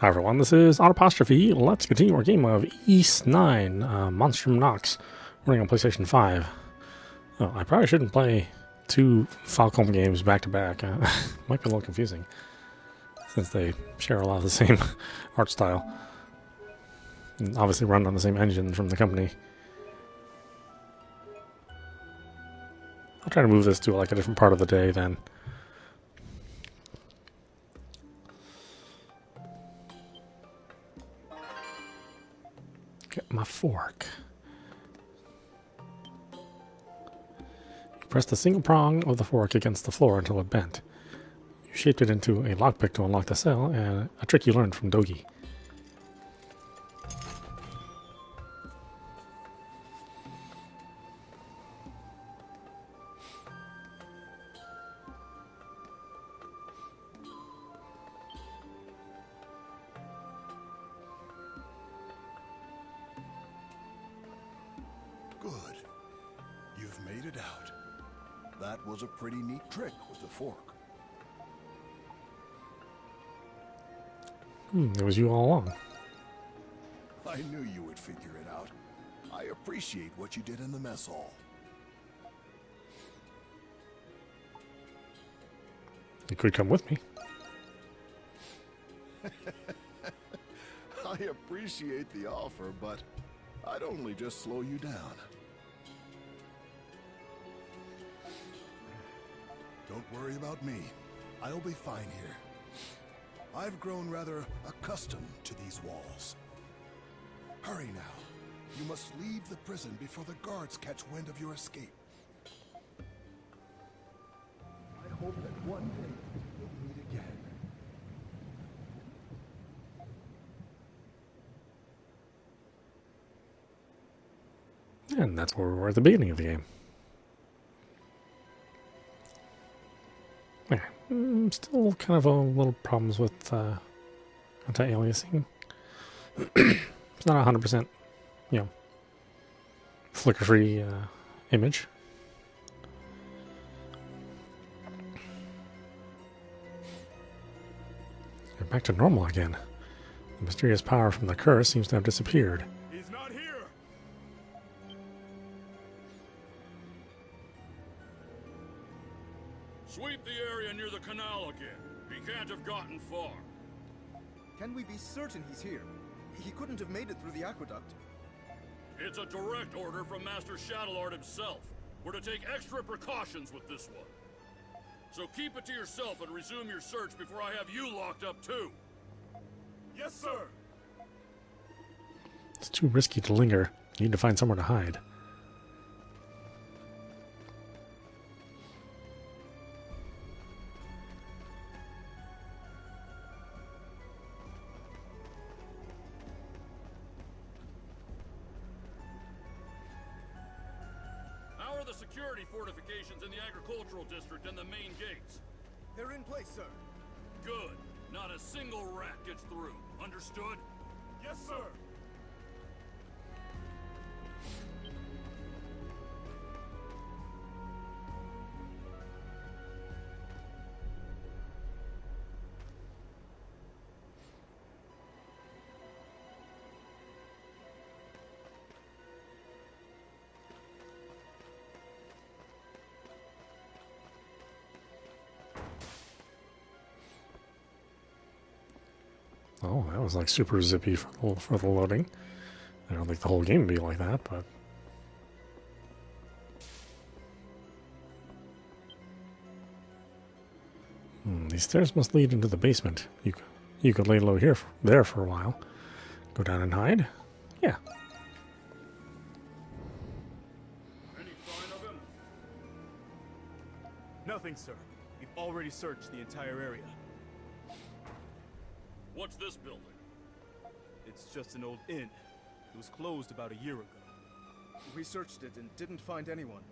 Hi everyone, this is audap. Let's continue our game of East 9, Monstrum Nox, running on PlayStation 5. Oh, I probably shouldn't play two Falcom games back to back. Might be a little confusing, since they share a lot of the same art style. And obviously run on the same engine from the company. I'll try to move this to like a different part of the day then. Get my fork. You press the single prong of the fork against the floor until it bent. You shaped it into a lockpick to unlock the cell, and a trick you learned from Dogi. Good. You've made it out. That was a pretty neat trick with the fork. It was you all along. I knew you would figure it out. I appreciate what you did in the mess hall. You could come with me. I appreciate the offer, but I'd only just slow you down. Don't worry about me. I'll be fine here. I've grown rather accustomed to these walls. Hurry now. You must leave the prison before the guards catch wind of your escape. I hope that one day we'll meet again. And that's where we were at the beginning of the game. Yeah, still kind of a little problems with anti-aliasing. It's not 100%, you know, flicker-free image. You're back to normal again. The mysterious power from the curse seems to have disappeared. He's not here. Sweep the area near the canal again. He can't have gotten far. Can we be certain he's here? He couldn't have made it through the aqueduct. It's a direct order from Master Shadowlord himself. We're to take extra precautions with this one. So keep it to yourself and resume your search before I have you locked up too. Yes, sir. It's too risky to linger. You need to find somewhere to hide. How are the security fortifications in the agricultural district and the main gates? They're in place, sir. Good. Not a single rat gets through. Understood? Yes, sir. Oh, that was like super zippy for the loading. I don't think the whole game would be like that, but... these stairs must lead into the basement. You could lay low there for a while. Go down and hide? Yeah. Any sign of him? Nothing, sir. We've already searched the entire area. What's this building? It's just an old inn. It was closed about a year ago. We searched it and didn't find anyone.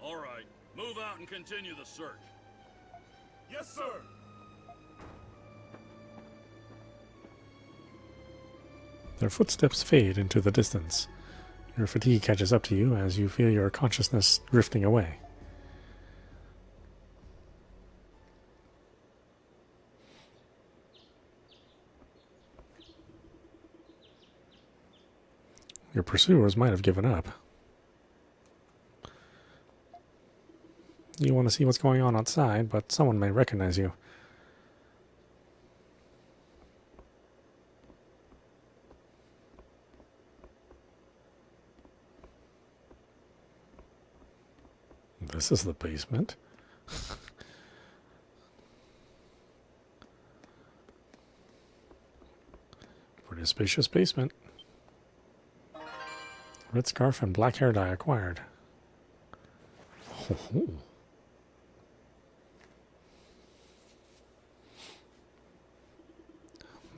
All right. Move out and continue the search. Yes, sir. Their footsteps fade into the distance. Your fatigue catches up to you as you feel your consciousness drifting away. Your pursuers might have given up. You want to see what's going on outside, but someone may recognize you. This is the basement. Pretty spacious basement. Red scarf and black hair dye acquired. Oh.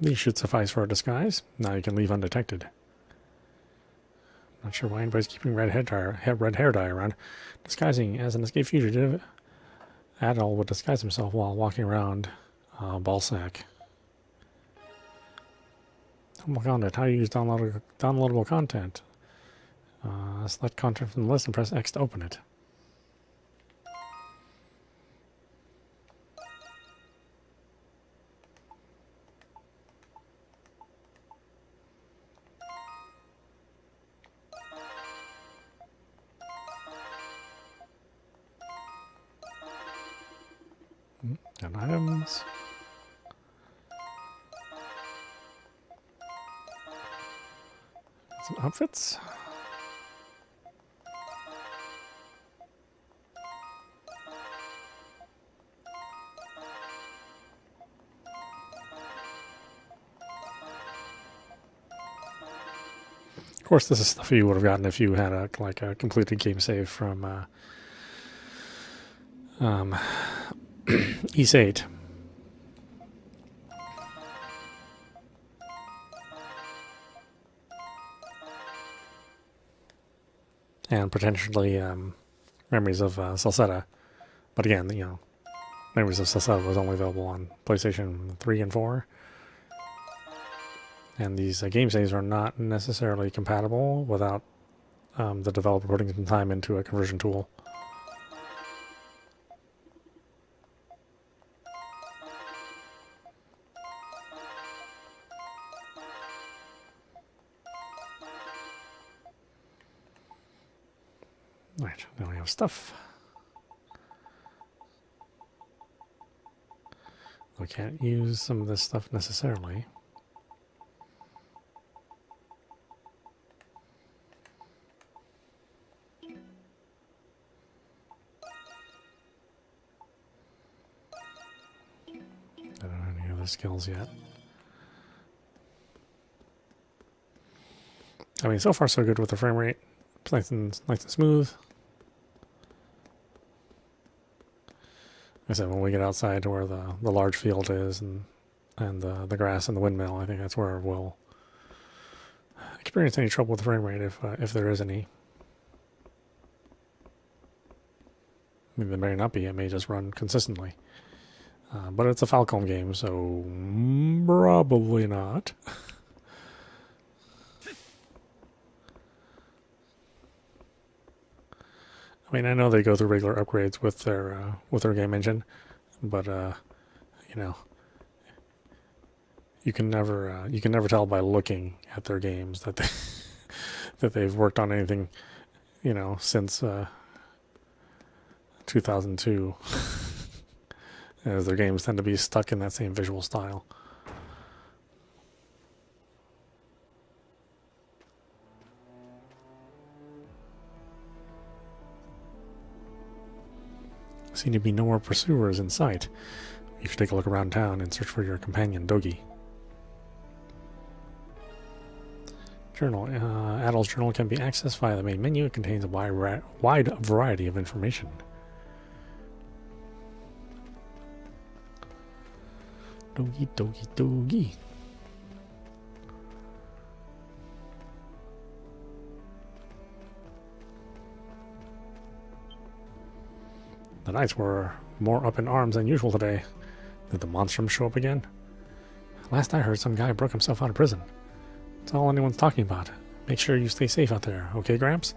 These should suffice for a disguise. Now you can leave undetected. Not sure why anybody's keeping red hair dye around. Disguising as an escaped fugitive, Adol would disguise himself while walking around Balduq. Oh my god, how do you use downloadable content? Select content from the list and press X to open it. And items. Some outfits. Of course, this is stuff you would have gotten if you had a completed game save from ps8. And potentially memories of Salsetta. But again, memories of Salsetta was only available on PlayStation 3 and 4. And these game saves are not necessarily compatible without the developer putting some time into a conversion tool. Right, now we have stuff. We can't use some of this stuff necessarily. I don't have any other skills yet. I mean, so far so good with the frame rate. It's nice and smooth. Like I said, when we get outside to where the large field is and the grass and the windmill, I think that's where we'll experience any trouble with the frame rate if there is any. I mean, there may not be. It may just run consistently. But it's a Falcom game, so probably not. I mean, I know they go through regular upgrades with their game engine, but you can never tell by looking at their games that that they've worked on anything, since 2002, as their games tend to be stuck in that same visual style. Seem to be no more pursuers in sight. You should take a look around town and search for your companion, Dogi. Journal. Adol's journal can be accessed via the main menu. It contains a wide variety of information. Dogi, Dogi, Dogi. The knights were more up in arms than usual today. Did the Monstrums show up again? Last I heard, some guy broke himself out of prison. That's all anyone's talking about. Make sure you stay safe out there, okay, Gramps?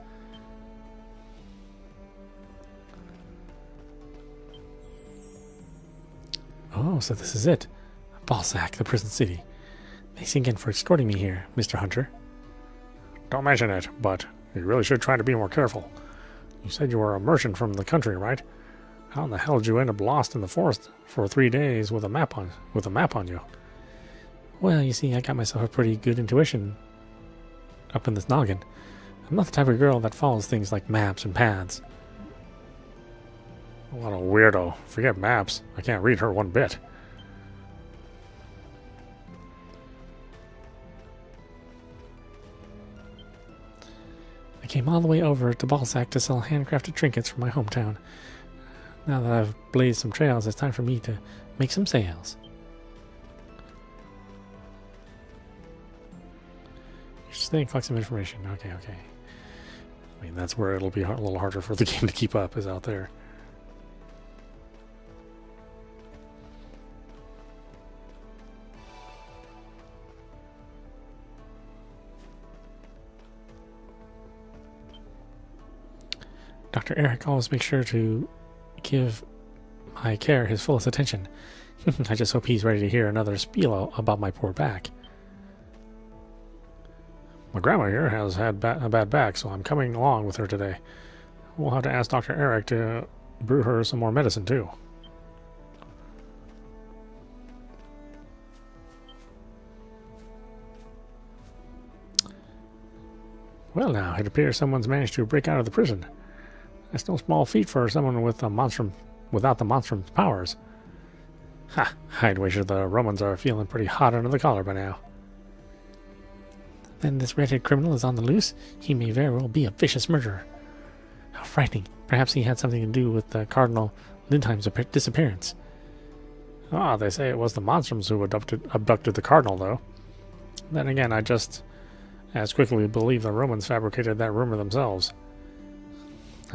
Oh, so this is it. Balduq, the prison city. Thanks again for escorting me here, Mr. Hunter. don't mention it, but you really should try to be more careful. You said you were a merchant from the country, right? How in the hell did you end up lost in the forest for 3 days with a map on you? Well, you see, I got myself a pretty good intuition up in this noggin. I'm not the type of girl that follows things like maps and paths. What a weirdo. Forget maps. I can't read her one bit. I came all the way over to Balduq to sell handcrafted trinkets from my hometown. Now that I've blazed some trails, it's time for me to make some sales. Just think, collect some information. Okay. I mean, that's where it'll be a little harder for the game to keep up, is out there. Dr. Eric always makes sure to give my care his fullest attention. I just hope he's ready to hear another spiel about my poor back. My grandma here has had a bad back, so I'm coming along with her today. We'll have to ask Dr. Eric to brew her some more medicine, too. Well now, it appears someone's managed to break out of the prison. That's no small feat for someone with a monstrum without the monstrum's powers. Ha! I'd wager the Romans are feeling pretty hot under the collar by now. Then this red-headed criminal is on the loose? He may very well be a vicious murderer. How frightening. Perhaps he had something to do with the Cardinal Lindheim's disappearance. Ah, they say it was the Monstrums who abducted the Cardinal, though. Then again, I just as quickly believe the Romans fabricated that rumor themselves.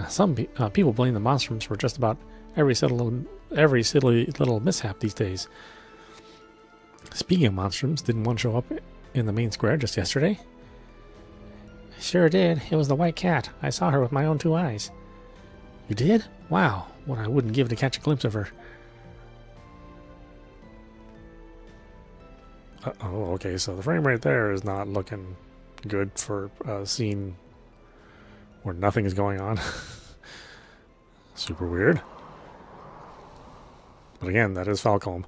Some people blame the Monstrums for just about every silly little mishap these days. Speaking of Monstrums, didn't one show up in the main square just yesterday? Sure did. It was the white cat. I saw her with my own 2 eyes. You did? Wow. What I wouldn't give to catch a glimpse of her. Oh, okay, so the frame rate there is not looking good for a scene where nothing is going on. Super weird. But again, that is Falcom.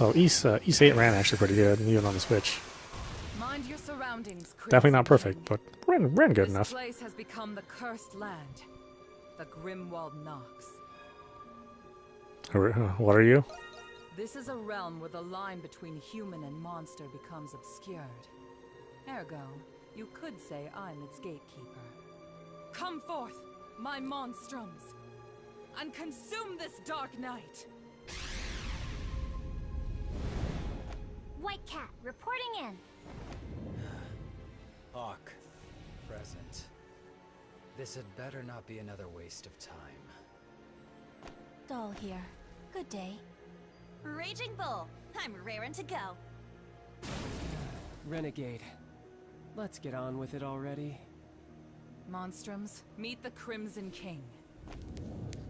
Oh, East 8 ran actually pretty good, even on the Switch. Mind your surroundings, Chris. Definitely not perfect, but ran good enough. This place has become the cursed land, the Grimwald Nox. What are you? This is a realm where the line between human and monster becomes obscured. Ergo, you could say I'm its gatekeeper. Come forth, my Monstrums, and consume this dark night! White Cat, reporting in. Hawk, present. This had better not be another waste of time. Doll here. Good day. Raging Bull, I'm raring to go. Renegade. Let's get on with it already. Monstrums, meet the Crimson King.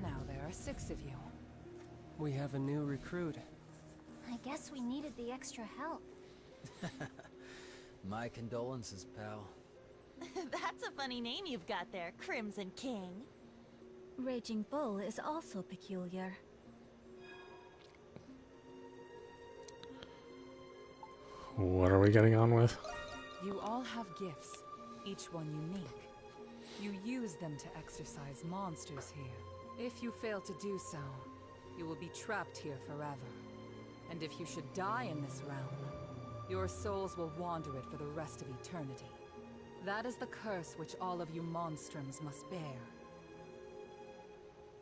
Now there are 6 of you. We have a new recruit. I guess we needed the extra help. My condolences, pal. That's a funny name you've got there, Crimson King. Raging Bull is also peculiar. What are we getting on with? You all have gifts, each one unique. You use them to exorcise monsters here. If you fail to do so, you will be trapped here forever. And if you should die in this realm, your souls will wander it for the rest of eternity. That is the curse which all of you Monstrums must bear.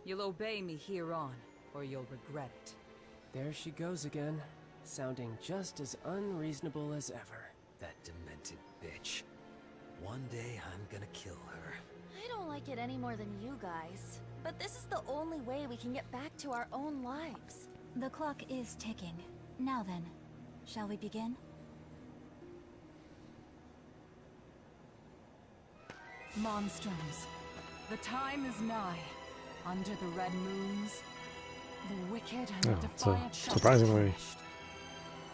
You'll obey me here on, or you'll regret it. There she goes again, sounding just as unreasonable as ever. That demented bitch. One day I'm gonna kill her. I don't like it any more than you guys. But this is the only way we can get back to our own lives. The clock is ticking. Now then, shall we begin? Monstrums, the time is nigh. Under the red moons, the wicked and Yeah, the it's a defiant shall be surprisingly punished.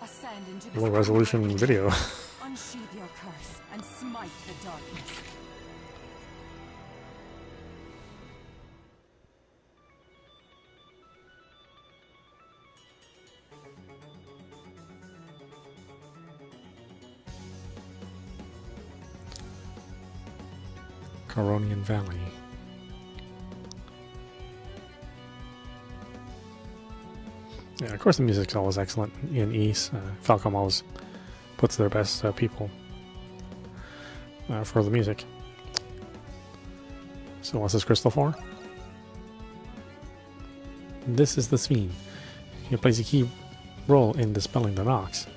Ascend into the low resolution video. Unsheath your curse and smite the darkness. Coronian Valley. Yeah, of course the music's always excellent in East. Falcom always puts their best people for the music. So what's this crystal for? This is the Sphere. It plays a key role in dispelling the Nox.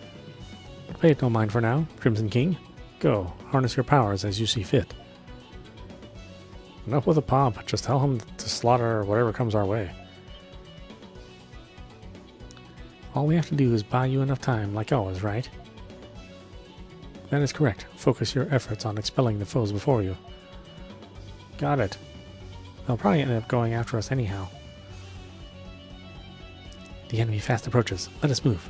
But pay it no mind for now, Crimson King. Go, harness your powers as you see fit. Enough with the pomp, just tell him to slaughter whatever comes our way. All we have to do is buy you enough time, like always, right? That is correct. Focus your efforts on expelling the foes before you. Got it. They'll probably end up going after us anyhow. The enemy fast approaches. Let us move.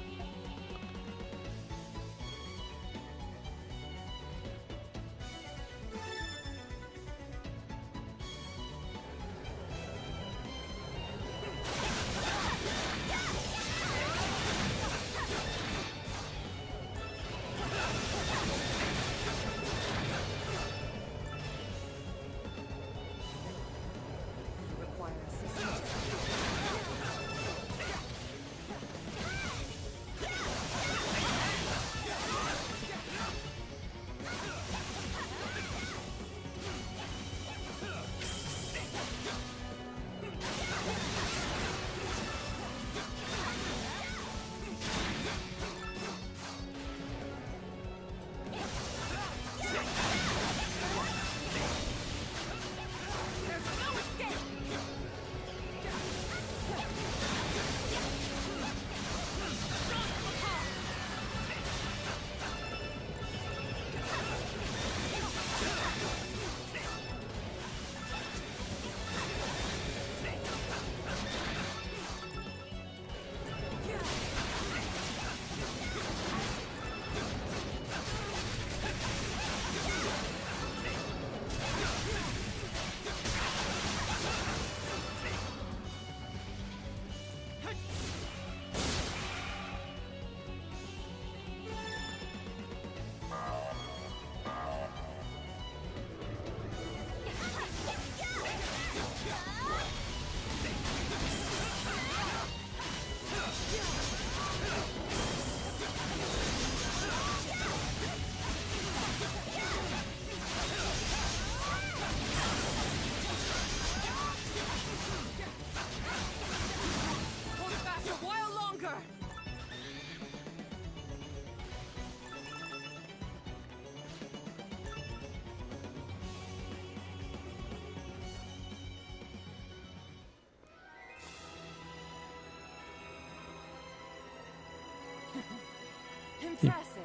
Impressive.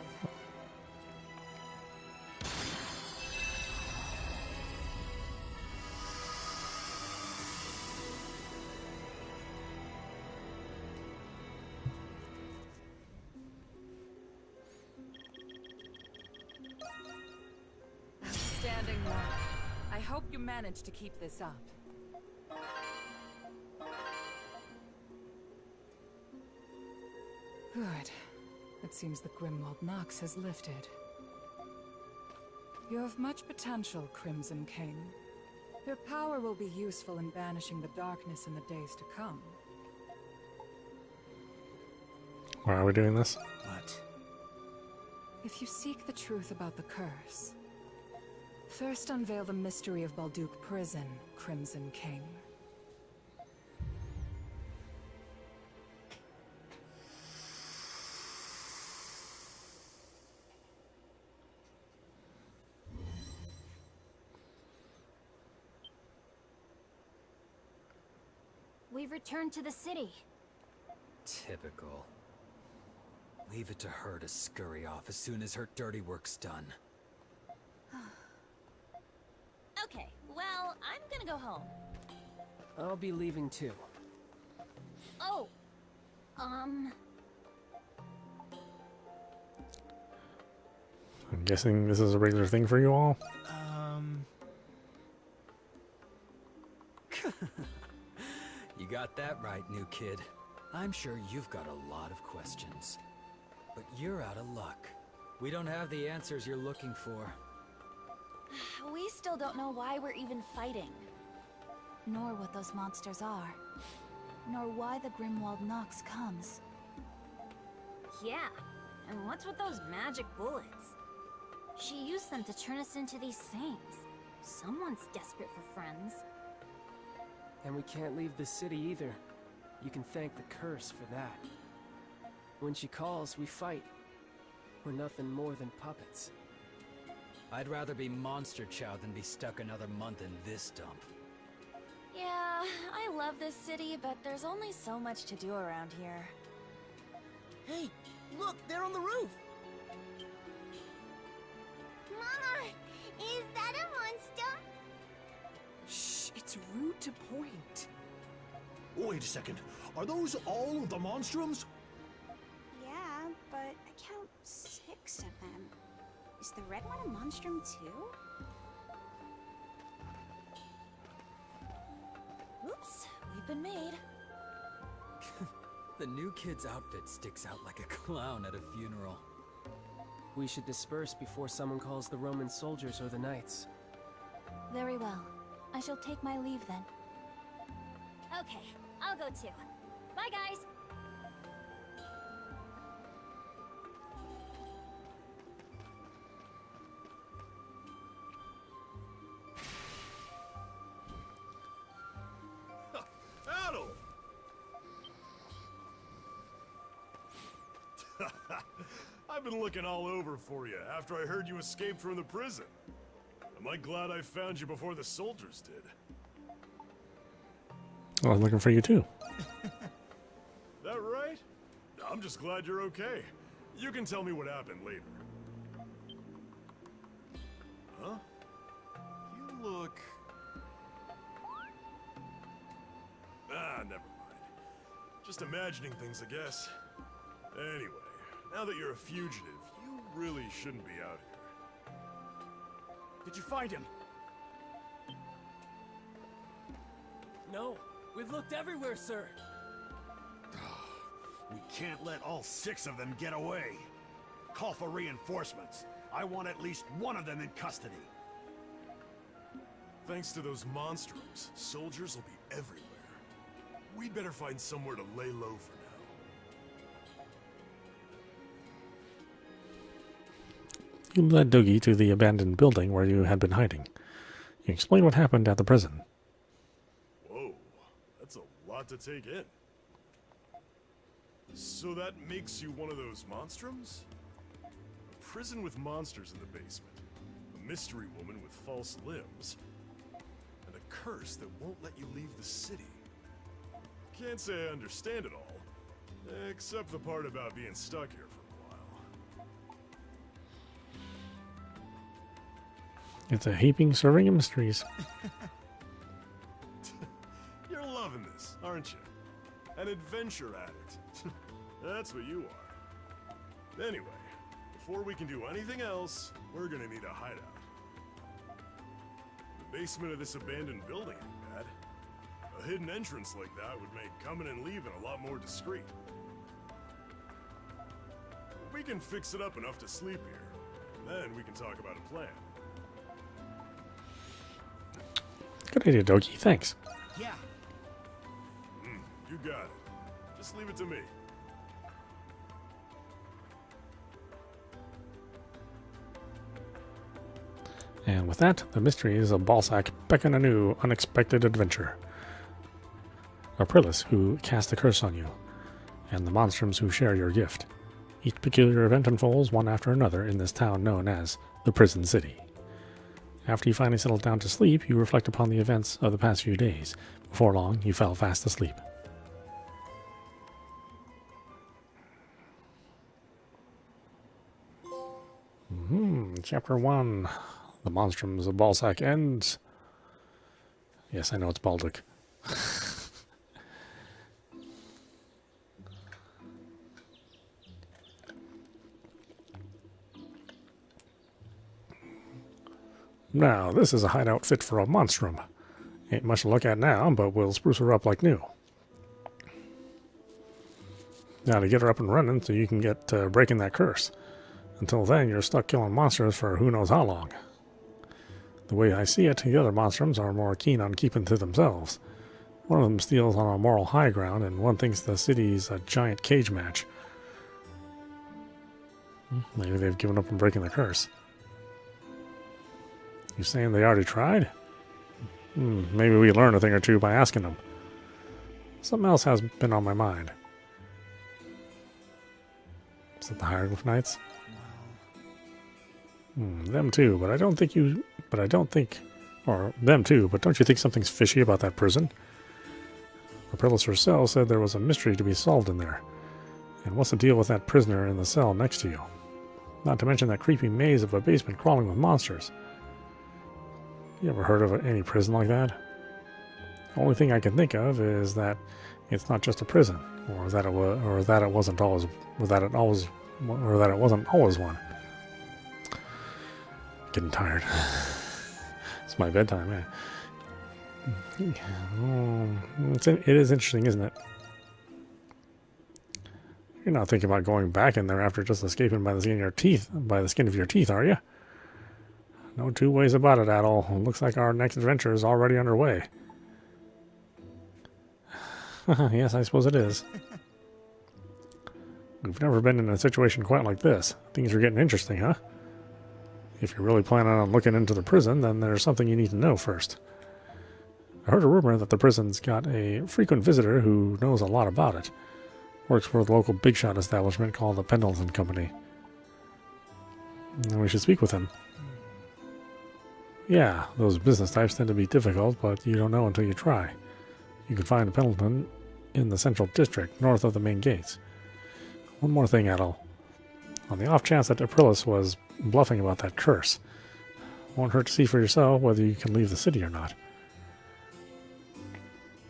Outstanding work. I hope you managed to keep this up. Good. It seems the Grimwald Nox has lifted. You have much potential, Crimson King. Your power will be useful in banishing the darkness in the days to come. Why are we doing this? What? If you seek the truth about the curse, first unveil the mystery of Balduq prison, Crimson King. We've returned to the city. Typical. Leave it to her to scurry off as soon as her dirty work's done. Okay, well, I'm gonna go home. I'll be leaving too. Oh! I'm guessing this is a regular thing for you all? You got that right, new kid. I'm sure you've got a lot of questions. But you're out of luck. We don't have the answers you're looking for. We still don't know why we're even fighting. Nor what those monsters are. Nor why the Grimwald Nox comes. Yeah, and what's with those magic bullets? She used them to turn us into these things. Someone's desperate for friends. And we can't leave the city either. You can thank the curse for that. When she calls, we fight. We're nothing more than puppets. I'd rather be monster chow than be stuck another month in this dump. Yeah, I love this city, but there's only so much to do around here. Hey, look, they're on the roof! Mama, is that a monster? Shh, it's rude to point. Wait a second. Are those all of the Monstrums? Yeah, but I count 6 of them. Is the red one a monstrum too? Oops, we've been made. The new kid's outfit sticks out like a clown at a funeral. We should disperse before someone calls the Roman soldiers or the knights. Very well. I shall take my leave then. Okay, I'll go too. Bye, guys! Adol! I've been looking all over for you after I heard you escaped from the prison. Am I glad I found you before the soldiers did? I was looking for you too. That right? I'm just glad you're okay. You can tell me what happened later. Huh? You look... never mind. Just imagining things, I guess. Anyway, now that you're a fugitive, you really shouldn't be out here. Did you find him? No, we've looked everywhere, sir. We can't let all 6 of them get away. Call for reinforcements. I want at least one of them in custody. Thanks to those monstrums, soldiers will be everywhere. We'd better find somewhere to lay low for now. You led Doogie to the abandoned building where you had been hiding. You explained what happened at the prison. Whoa, that's a lot to take in. So that makes you one of those monstrums? A prison with monsters in the basement, a mystery woman with false limbs, and a curse that won't let you leave the city. Can't say I understand it all, except the part about being stuck here for a while. It's a heaping serving of mysteries. You're loving this, aren't you? An adventure addict. That's what you are. Anyway, before we can do anything else, we're gonna need a hideout. The basement of this abandoned building ain't bad. A hidden entrance like that would make coming and leaving a lot more discreet. We can fix it up enough to sleep here. Then we can talk about a plan. Good idea, Doogie. Thanks. Yeah. You got it. Just leave it to me. And with that, the mysteries of Balduq beckon a new, unexpected adventure. Aprilis, who cast the curse on you, and the monstrums who share your gift. Each peculiar event unfolds one after another in this town known as the Prison City. After you finally settled down to sleep, you reflect upon the events of the past few days. Before long, you fell fast asleep. Chapter 1. The Monstrums of Balduq ends. Yes, I know it's Balduq. Now, this is a hideout fit for a monstrum. Ain't much to look at now, but we'll spruce her up like new. Now to get her up and running so you can get breaking that curse. Until then, you're stuck killing monsters for who knows how long. The way I see it, the other monstrums are more keen on keeping to themselves. One of them steals on a moral high ground, and one thinks the city's a giant cage match. Maybe they've given up on breaking the curse. You saying they already tried? Maybe we learn a thing or two by asking them. Something else has been on my mind. Is it the Hieroglyph Knights? Them too, but I don't think you... Or them too, but don't you think something's fishy about that prison? Aprillis herself said there was a mystery to be solved in there. And what's the deal with that prisoner in the cell next to you? Not to mention that creepy maze of a basement crawling with monsters. You ever heard of any prison like that? The only thing I can think of is that it's not just a prison, or that it wasn't always one. Getting tired. It's my bedtime, man. It is interesting, isn't it? You're not thinking about going back in there after just escaping by the skin of your teeth, are you? No two ways about it, Adol. Looks like our next adventure is already underway. Yes, I suppose it is. We've never been in a situation quite like this. Things are getting interesting, huh? If you're really planning on looking into the prison, then there's something you need to know first. I heard a rumor that the prison's got a frequent visitor who knows a lot about it. Works for the local big shot establishment called the Pendleton Company. And we should speak with him. Yeah, those business types tend to be difficult, but you don't know until you try. You can find Pendleton in the central district, north of the main gates. One more thing, Adol. On the off chance that Aprillis was bluffing about that curse, won't hurt to see for yourself whether you can leave the city or not.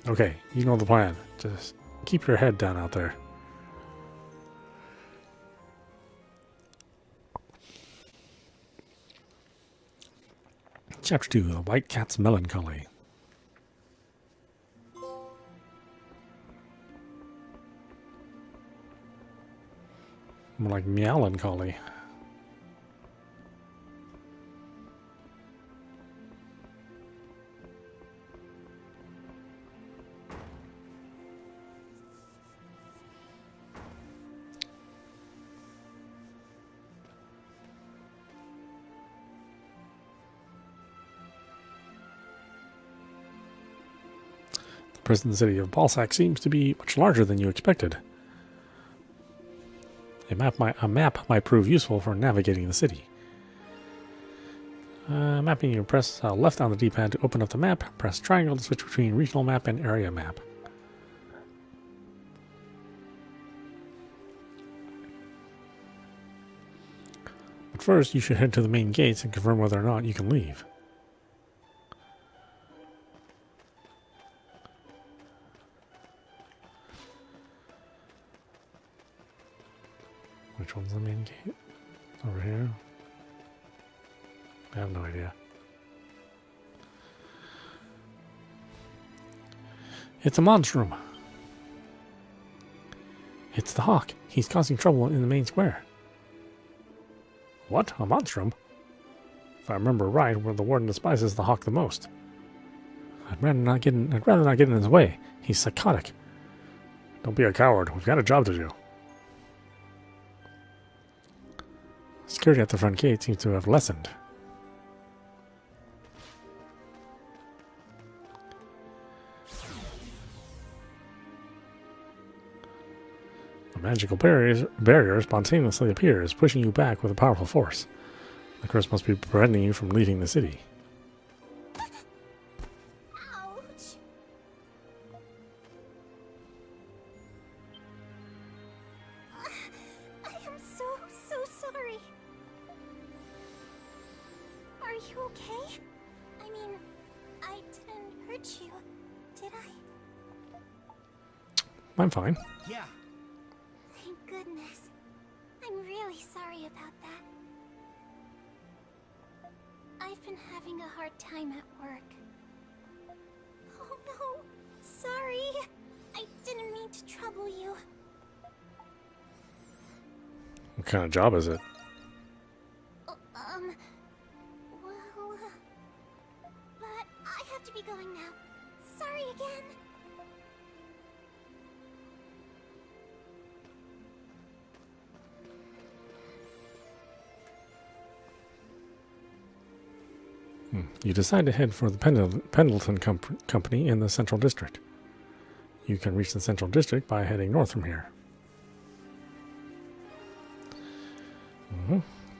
Okay, you know the plan. Just keep your head down out there. Chapter 2, The White Cat's Melancholy. More like melancholy. The prison city of Balduq seems to be much larger than you expected. A map might prove useful for navigating the city. Mapping, you press left on the D-pad to open up the map. Press triangle to switch between regional map and area map. But first, you should head to the main gates and confirm whether or not you can leave. Which one's the main gate? Over here? I have no idea. It's a monstrum. It's the hawk. He's causing trouble in the main square. What? A monstrum? If I remember right, where the warden despises the hawk the most. I'd rather not get in his way. He's psychotic. Don't be a coward. We've got a job to do. Security at the front gate seems to have lessened. A magical barrier spontaneously appears, pushing you back with a powerful force. The curse must be preventing you from leaving the city. Ouch! I am so sorry. Are you okay? I mean, I didn't hurt you. Did I? I'm fine. Yeah. Thank goodness. I'm really sorry about that. I've been having a hard time at work. Oh no, sorry. I didn't mean to trouble you. What kind of job is it? Well, but I have to be going now. Sorry again. You decide to head for the Pendleton Company in the Central District. You can reach the Central District by heading north from here.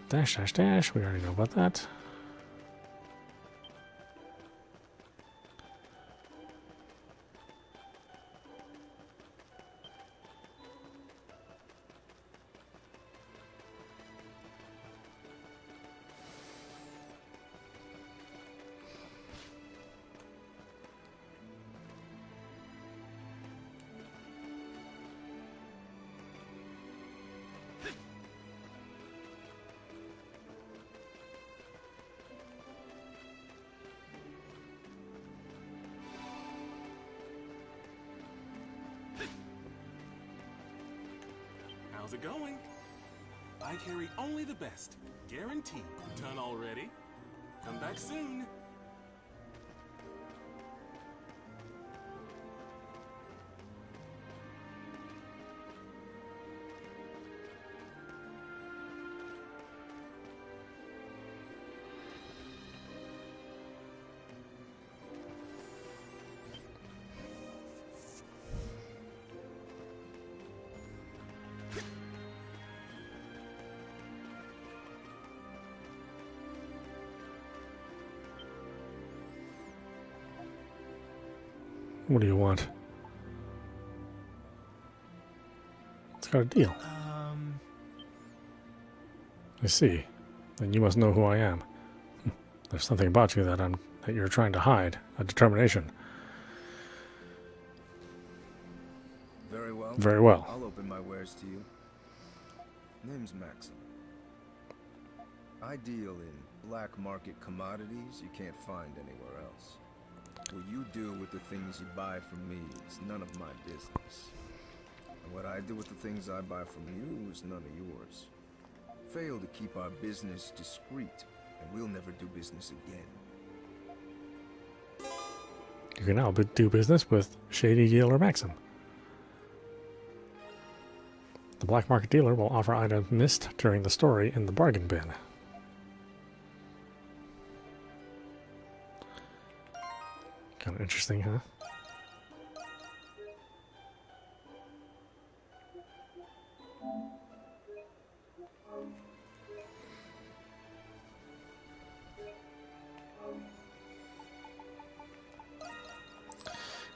Dash, dash, dash. We already know about that. How's it going? I carry only the best. Guaranteed. Done already? Come back soon. What do you want? It's got a deal. I see. Then you must know who I am. There's something about you that you're trying to hide. A determination. Very well. Very well. I'll open my wares to you. Name's Maxim. I deal in black market commodities you can't find anywhere else. What you do with the things you buy from me is none of my business. And what I do with the things I buy from you is none of yours. Fail to keep our business discreet, and we'll never do business again. You can now do business with Shady Dealer Maxim. The black market dealer will offer items missed during the story in the bargain bin. Kind of interesting, huh?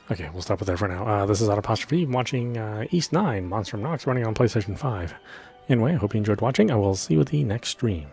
Okay, we'll stop it there for now. This is audap, watching East 9, Monstrum Nox, running on PlayStation 5. Anyway, I hope you enjoyed watching. I will see you at the next stream.